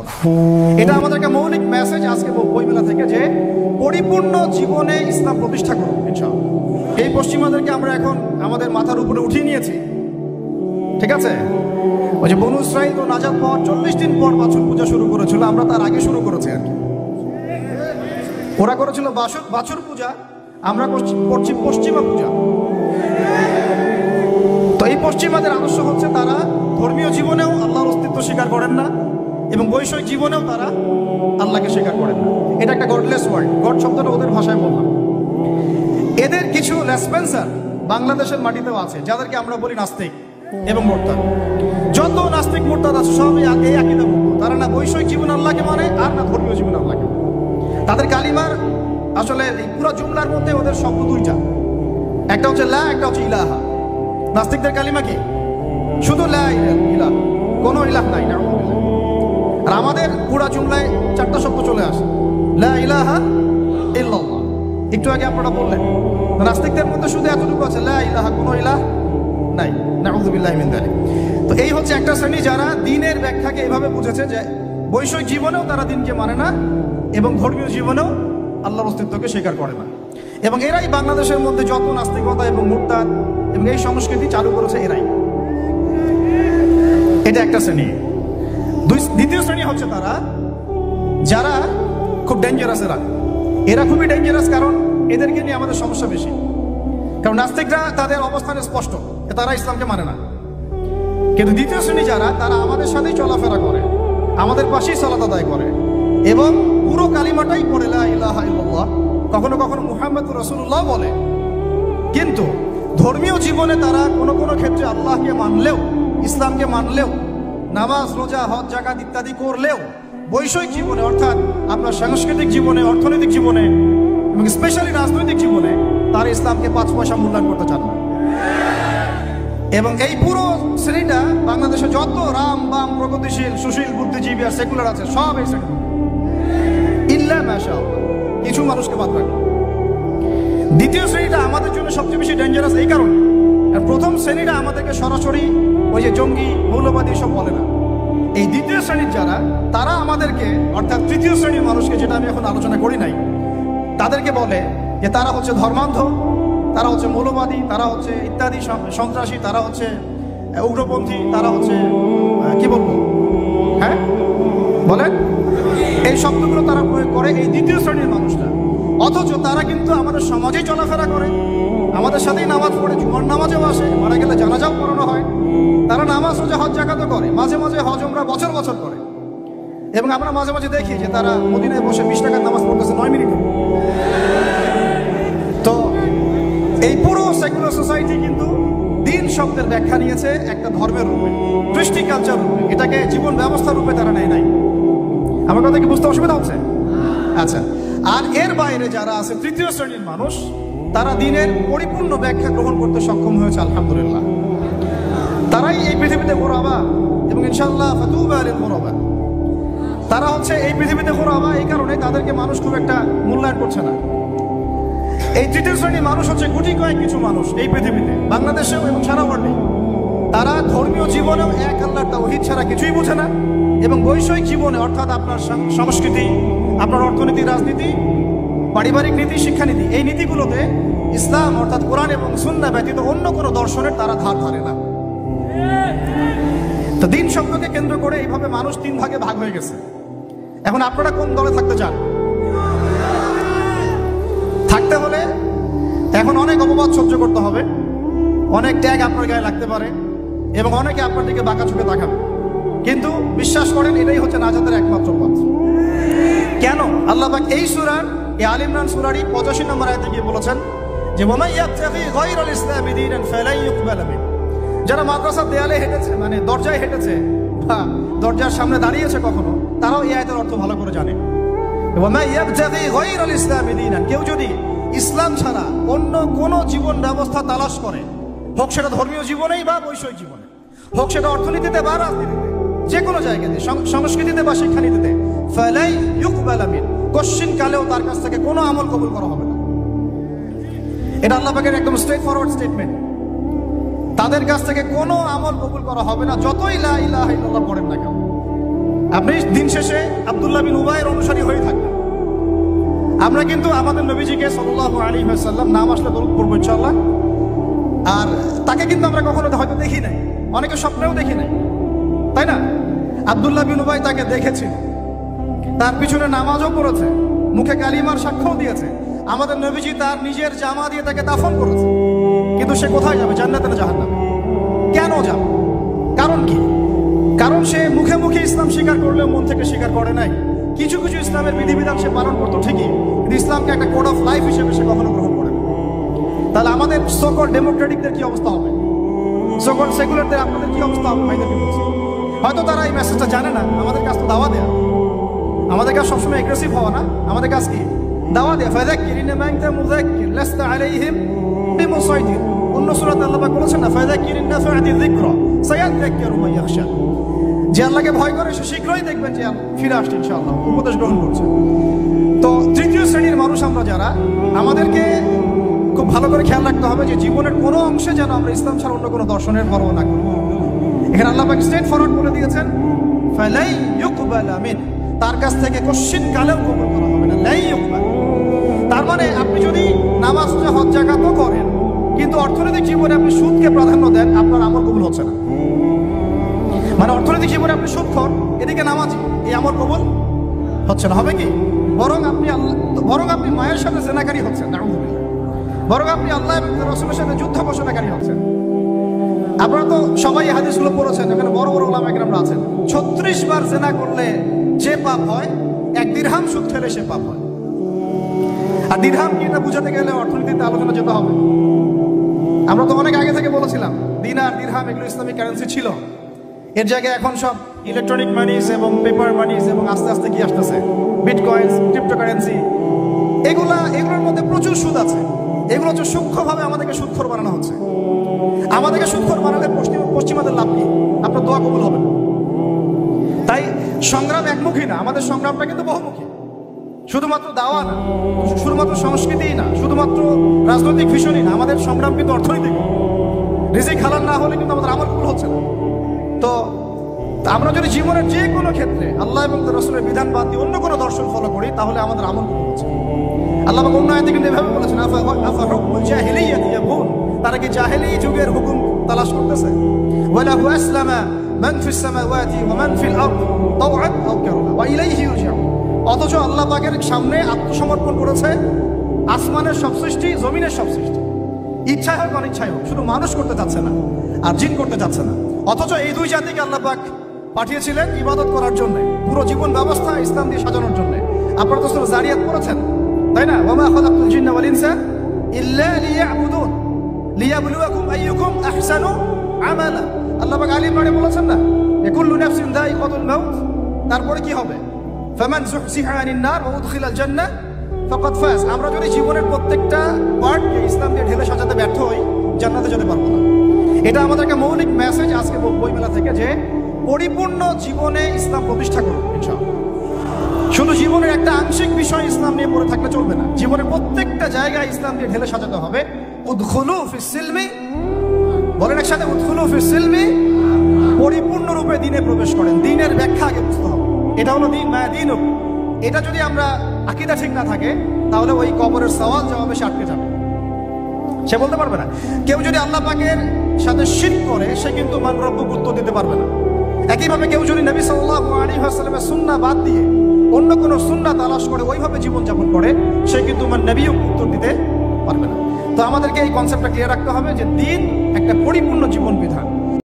কথা। এটা আমাদেরকে মৌলিক মেসেজ আজকে বইমেলা থেকে, যে পরিপূর্ণ জীবনে ইসলাম প্রতিষ্ঠা করব ইনশাআল্লাহ। এই পশ্চিমাদেরকে আমরা এখন আমাদের মাথার উপরে উঠিয়ে নিয়েছি, ঠিক আছে? ওই যে বনু ইসরাঈল তো নাজাত পাওয়ার 40 দিন পর বাছুর পূজা শুরু করেছিল, আমরা তার আগে শুরু করেছি আর কি। ওরা করেছিল বাছুর পূজা, আমরা করছি পশ্চিমা পূজা। তো এই পশ্চিমাদের আদর্শ হচ্ছে তারা ধর্মীয় জীবনেও আল্লাহর অস্তিত্ব স্বীকার করেন না এবং বৈষয়িক জীবনেও তারা আল্লাহকে স্বীকার করেন না। এটা একটা গডলেস ওয়ার্ল্ড, গড শব্দটা ওদের ভাষায় বললাম। এদের কিছু লেসপেন্সার বাংলাদেশের মাটিতেও আছে, যাদেরকে আমরা বলি নাস্তিক এবং মোরতাদ। যত নাস্তিক মোরতাদ আছে সব এই আকীদা মুক্ত। তারা না বৈষয়িক জীবন আল্লাহকে মানে, আর না ধর্মীয় জীবন আল্লাহকে মানে। তাদের কালিমার আসলে এই পুরো জুমলার মধ্যে ওদের শব্দ দুইটা, একটা হচ্ছে লা, একটা হচ্ছে ইলাহা। নাস্তিকদের কালিমা কি? শুধু লা ইলাহা, কোনো ইলাহ নাই, নাউযুবিল্লাহ। আর আমাদের পুরো জুমলায় 4টা শব্দ চলে আসে, লা ইলাহা ইল্লাল্লাহ। একটু আগে আপনারা বললেন নাস্তিকদের মধ্যে শুধু এতটুকু আছে, লা ইলাহা, কোনো ইলাহ নাই, নাউযুবিল্লাহি মিন যালিক। তো এই হচ্ছে একটা শ্রেণী যারা দ্বীনের ব্যাখ্যাকে এভাবে বুঝেছে যে বৈষয়িক জীবনেও তারা দ্বীনকে মানে না এবং ধর্মীয় জীবনেও আল্লাহর অস্তিত্বকে স্বীকার করে না। এবং এরাই বাংলাদেশের মধ্যে যত নাস্তিকতা এবং মুরতাদ এবং এই সংস্কৃতি চালু করেছে এরাই। এটা একটা শ্রেণী। দ্বিতীয় শ্রেণী হচ্ছে তারা যারা খুব ডেঞ্জারাস। এরা খুবই ডেঞ্জারাস, কারণ এদেরকে নিয়ে আমাদের সমস্যা বেশি। কারণ নাস্তিকরা তাদের অবস্থানে স্পষ্ট, তারা ইসলামকে মানে না। কিন্তু দ্বিতীয় শ্রেণী যারা, তারা আমাদের সাথেই চলাফেরা করে, আমাদের পাশেই সালাত আদায় করে এবং পুরো কালিমাটাই পড়ে লা ইলাহা ইল্লাল্লাহ, কখনো কখনো মুহাম্মদুর রাসূলুল্লাহ বলে। কিন্তু ধর্মীয় জীবনে তারা কোনো কোনো ক্ষেত্রে আল্লাহকে মানলেও, ইসলামকে মানলেও, নামাজ রোজা হজ যাকাত ইত্যাদি করলেও বৈষয়িক জীবনে, অর্থাৎ আপনার সাংস্কৃতিক জীবনে, অর্থনৈতিক জীবনে এবং স্পেশালি রাজনৈতিক জীবনে তারা ইসলামকে 5 পয়সা মূল্যায়ন করতে চান না। এবং এই পুরো শ্রেণীটা বাংলাদেশে যত রাম বাম প্রগতিশীল সুশীল বুদ্ধিজীবী আর সেকুলার আছে সব এই শ্রেণী, ইল্লা মাশাআল্লাহ, কিছু মানুষকে বাদ রাখে। দ্বিতীয় শ্রেণীটা আমাদের জন্য সবচেয়ে বেশি ডেঞ্জারাস এই কারণে, আর প্রথম শ্রেণীটা আমাদেরকে সরাসরি ওই যে জঙ্গি মৌলবাদী সব বলে না। এই দ্বিতীয় শ্রেণীর যারা, তারা আমাদেরকে, অর্থাৎ তৃতীয় শ্রেণীর মানুষকে, যেটা আমি এখন আলোচনা করি নাই, তাদেরকে বলে যে তারা হচ্ছে ধর্মান্ধ, তারা হচ্ছে মৌলবাদী, তারা হচ্ছে ইত্যাদি সন্ত্রাসী, তারা হচ্ছে উগ্রপন্থী, তারা হচ্ছে কি বলবো, হ্যাঁ বলেন, এই শব্দগুলো তারা প্রয়োগ করে এই দ্বিতীয় শ্রেণীর মানুষরা। অথচ তারা কিন্তু আমাদের সমাজেই চলাফেরা করে, আমাদের সাথেই নামাজ পড়ে, জুমার নামাজেও আসে, মারা গেলে জানাজাও পড়ানো হয়। তারা নামাজ রোজা হজ যাকাতও করে, মাঝে মাঝে হজ উমরা বছর বছর করে। এবং আমরা মাঝে মাঝে দেখি যে তারা মদিনায় বসে 20 টাকার নামাজ পড়তেছে 9 মিনিটে। তো এই পুরো সেকুলার সোসাইটি কিন্তু দ্বীন শব্দের ব্যাখ্যা নিয়েছে একটা ধর্মের রূপে, কৃষ্টি কালচার রূপে, এটাকে জীবন ব্যবস্থা রূপে তারা নেয় নাই। আমার কথা কি বুঝতে অসুবিধা হচ্ছে? আচ্ছা, আর এর বাইরে যারা আছে তৃতীয় শ্রেণীর মানুষ, তারা দ্বীনের পরিপূর্ণ ব্যাখ্যা গ্রহণ করতে সক্ষম হয়েছে আলহামদুলিল্লাহ। তারাই এই পৃথিবীতে গোরাবা এবং ইনশাআল্লাহ ফাতুবা লিল গোরাবা। তারা হচ্ছে এই পৃথিবীতে গোরাবা, এই কারণে তাদেরকে মানুষ খুব একটা মূল্যায়ন করছে না। এই তৃতীয় শ্রেণীর মানুষ হচ্ছে গুটি কয়েক কিছু মানুষ এই পৃথিবীতে, বাংলাদেশেও এবং সারা ওয়ার্ল্ডে। তারা ধর্মীয় জীবনেও এক আল্লাহর তাওহীদ ছাড়া কিছুই বোঝে না এবং বৈষয়িক জীবনে, অর্থাৎ আপনার সংস্কৃতি, আপনার অর্থনীতি, রাজনীতি, পারিবারিক নীতি, শিক্ষানীতি, এই নীতিগুলোতে ইসলাম অর্থাৎ কোরআন এবং সুন্নাহ ব্যতীত অন্য কোনো দর্শনের তারা ধার ধারে না। তো দ্বীন শব্দকে কেন্দ্র করে এইভাবে মানুষ 3 ভাগে ভাগ হয়ে গেছে। এখন আপনারা কোন দলে থাকতে চান? থাকতে হলে এখন অনেক অপবাদ সহ্য করতে হবে, অনেক ট্যাগ আপনার গায়ে লাগতে পারে এবং অনেকে আপনার দিকে বাঁকা চোখে তাকাবে, কিন্তু বিশ্বাস করেন এটাই হচ্ছে নাজাতের একমাত্র পথ। কেন? আল্লাহ পাক এই সূরার, এই আল ইমরান সূরারই 85 নম্বর আয়াতে গিয়ে বলেছেন যে ওয়া মান ইয়াবতাগি গায়রাল ইসলামি দীনান ফালান ইউকবালা মিন। যারা মাদ্রাসার দেয়ালে হেঁটেছে, মানে দরজায় হেঁটেছে বা দরজার সামনে দাঁড়িয়েছে কখনো, তারাও এই আয়াতের অর্থ ভালো করে জানে। ওয়া মান ইয়াবতাগি গায়রাল ইসলামি দীনান, কেউ যদি ইসলাম ছাড়া অন্য কোনো জীবন ব্যবস্থা তালাশ করে, হোক সেটা ধর্মীয় জীবনেই বা বৈষয়িক জীবনে, হোক সেটা অর্থনীতিতে বা রাজনীতিতে, যে কোনো জায়গাতে, সংস্কৃতিতে বা শিক্ষানীতিতে, ফালাই ইউকবালা মিন, কোশ্চিন কালেও তার কাছ থেকে কোনো আমল কবুল করা হবে না। এটা আল্লাহ পাকের একদম স্ট্রেট ফরওয়ার্ড স্টেটমেন্ট। তাদের কাছ থেকে কোনো আমল কবুল করা হবে না, যতই লা ইলাহা ইল্লাল্লাহ পড়েন না কেন। আপনি দিন শেষে আব্দুল্লাহ বিন উবাইয়ের অনুসারী হয়ে থাকবেন। আমরা কিন্তু আমাদের নবীজিকে সাল্লাল্লাহু আলাইহি ওয়াসাল্লাম নাম আসলে দরুদ পড়ব ইনশাআল্লাহ। আর তাকে কিন্তু আমরা কখনো হয়তো দেখি নাই, অনেকে স্বপ্নেও দেখি নাই, তাই না? আব্দুল্লাহ বিন উবাই তাকে দেখেছিল, তার পিছনে নামাজও পড়েছে, মুখে কালিমার সাক্ষ্য দিয়েছে। আমাদের নবীজি তার নিজের জামা দিয়ে তাকে দাফন করেছে। কিন্তু সে কোথায় যাবে? জান্নাতে না জাহান্নামে? কেন যাবে? কারণ কি? কারণ সে মুখে মুখে ইসলাম স্বীকার করলেও মন থেকে স্বীকার করে নাই। কিছু কিছু ইসলামের বিধিবিধান সে পালন করতো ঠিকই, কিন্তু ইসলামকে একটা কোড অফ লাইফ হিসেবে সে কখনো গ্রহণ করে না। তাহলে আমাদের সকল ডেমোক্রেটিকদের কি অবস্থা হবে? সকল সেকুলারদের আপনাদের কি অবস্থা হবে? ভাইদেরকে বলছি, হয়তো তারা এই মেসেজটা জানে না। আমাদের কাজ তো দাওয়া দেয়া, আমাদের কাজ সবসময় এগ্রেসিভ হওয়া না। আমাদের কাজ কি? দাওয়া দেয়া। ফাযাক্কির ইন্নামা আনতা মুযাক্কির লাস্তা আলাইহিম বিমুসাইতির। অন্য সূরাতে আল্লাহ পাক বলেছেন না, ফাযাক্কির ইন নাফা'আতি যিকরা সায়াযাক্কারু মান ইয়াখশা। যে আল্লাহকে ভয় করে সে শীঘ্রই দেখবেন যে ফিরে আসছে ইনশাআল্লাহ, উপদেশ গ্রহণ করছে। তো তৃতীয় শ্রেণীর মানুষ আমরা যারা, আমাদেরকে খুব ভালো করে খেয়াল রাখতে হবে যে জীবনের কোনো অংশে যেন আমরা ইসলাম ছাড়া অন্য কোনো দর্শনের পরোয়া না করি। এখানে আল্লাহ পাক স্ট্রেট ফরওয়ার্ড বলে দিয়েছেন, ফালাই ইউকবালা মিন, তার কাছ থেকে কোশ্চিন কালেও কবুল করা হবে না। লাই ইউকবাল, তার মানে আপনি যদি নামাজ হজ যাকাতও করেন, কিন্তু অর্থনৈতিক জীবনে আপনি সুদকে প্রাধান্য দেন, আপনার আমল কবুল হচ্ছে না। মানে অর্থনৈতিক জীবনে আপনি সুদখোর, এদিকে নামাজি, এই আমল কবুল হচ্ছে না। হবে কি? বরং আপনি মায়ের সাথে জেনাকারী হচ্ছেন, নাউযুবিল্লাহ। বরং আপনি আল্লাহ এবং রাসূলের সাথে যুদ্ধ ঘোষণাকারী হচ্ছেন। আপনারা তো সবাই হাদিসগুলো পড়েছেন, এখানে বড় বড় ওলামা একরামরা আছেন। 36 বার জেনা করলে যে পাপ হয়, 1 দিরহাম সুদ খেলে সে পাপ হয়। আর দিরহাম কি, এটা বুঝাতে গেলে অর্থনীতিতে আলোচনা যেতে হবে। আমরা তো অনেক আগে থেকে বলেছিলাম দিনার দিরহাম এগুলো ইসলামিক কারেন্সি ছিল। এর জায়গায় এখন সব ইলেকট্রনিক মানিজ এবং পেপার মানিজ এবং আস্তে আস্তে কি আসতেছে, বিটকয়েন্স, ক্রিপ্টোকারেন্সি, এগুলোর মধ্যে প্রচুর সুদ আছে। এগুলো হচ্ছে সূক্ষ্মভাবে আমাদেরকে সুদখোর বানানো হচ্ছে। আমাদেরকে সুদখোর বানালে পশ্চিমাদের লাভ কি? আপনার দোয়া কবুল হবে না। তাই সংগ্রাম একমুখী না, আমাদের সংগ্রামটা কিন্তু বহুমুখী। শুধুমাত্র দাওয়া না, শুধুমাত্র সংস্কৃতিই না, শুধুমাত্র রাজনৈতিক ভীষণই না, আমাদের সংগ্রাম কিন্তু অর্থনৈতিক। রিজিক হালাল না হলে কিন্তু আমাদের আমল কবুল হচ্ছে না। তো আমরা যদি জীবনের যে কোনো ক্ষেত্রে আল্লাহ এবং রাসূলের বিধান বাদ দিয়ে অন্য কোনো দর্শন ফলো করি, তাহলে আমাদের আমল কবুল হচ্ছে। আল্লাহ পাক অন্য আয়াতে কিন্তু এভাবে বলেছেন, আফা হুকমুল জাহিলিয়াতি ইয়াবগুন, তারা কি জাহেলি যুগের হুকুম তালাশ করতেছে? ওয়ালাহু আসলামা মান ফিস সামাওয়াতি ওয়া মান ফিল আরদ তাওআন আও কারহা ওয়া ইলাইহি ইরজাউন। অথচ আল্লাহ পাকের সামনে আত্মসমর্পণ করেছে আসমানের সব সৃষ্টি, জমিনের সব সৃষ্টি। ইচ্ছায় হোক অনিচ্ছায় হোক, শুধু মানুষ করতে চাচ্ছে না আর জিন করতে চাচ্ছে না। অথচ এই দুই জাতিকে আল্লাহ পাক পাঠিয়েছিলেন ইবাদত করার জন্য, পুরো জীবন ব্যবস্থা ইসলাম দিয়ে সাজানোর জন্য। আপনারা তো সূরা জারিয়াত পড়েছেন, তাই না? ওয়া মা খালাকতুল জিন্না ওয়াল ইনসা ইল্লা লিয়াবুদুন লিয়াবলুয়াকুম আইয়ুকুম আহসানু আমালা। আল্লাহ পাক আলী ইমরানে বলেছেন না, কুল্লু নাফসিন যায়িকাতুল মাউত, তারপরে কি হবে? ফামান যুহজিহা আনিন নার ওয়া উদখিলাল জান্নাহ ফাকাদ ফাজ। আমরা যদি জীবনের প্রত্যেকটা পার্টকে ইসলাম দিয়ে ঢেলে সাজাতে ব্যর্থ হই, জান্নাতে যেতে পারবো না। এটা আমাদের একটা মৌলিক মেসেজ আজকে বইমেলা থেকে, যে পরিপূর্ণ জীবনে ইসলাম প্রতিষ্ঠা করুন ইনশাআল্লাহ। শুধু জীবনের একটা আংশিক বিষয় ইসলাম নিয়ে পড়ে থাকলে চলবে না, জীবনের প্রত্যেকটা জায়গায় ইসলাম দিয়ে ঢেলে সাজাতে হবে। উদখুলু ফিস সিলমি, বলেন একসাথে, উদখুলু ফিস সিলমি, পরিপূর্ণরূপে দ্বীনে প্রবেশ করেন। দ্বীনের ব্যাখ্যা আগে বুঝতে হবে। এটা হলো দ্বীন, মায়া দ্বীন। এটা যদি আমরা আকীদা ঠিক না থাকে, তাহলে ওই কবরের সওয়াল জবাবে সে আটকে যাবে, সে বলতে পারবে না। কেউ যদি আল্লাহ পাকের সাথে শিরক করে, সে কিন্তু মান রব্বুক উত্তর দিতে পারবে না। একইভাবে কেউ যদি নবী সাল্লাল্লাহু আলাইহি ওয়াসাল্লামের সুন্নাহ বাদ দিয়ে অন্য কোনো সুন্নাহ তালাশ করে ওইভাবে জীবনযাপন করে, সে কিন্তু মান নবীও উত্তর দিতে পারবে না। তো আমাদেরকে এই কনসেপ্টটা ক্লিয়ার রাখতে হবে যে দ্বীন একটা পরিপূর্ণ জীবন বিধান।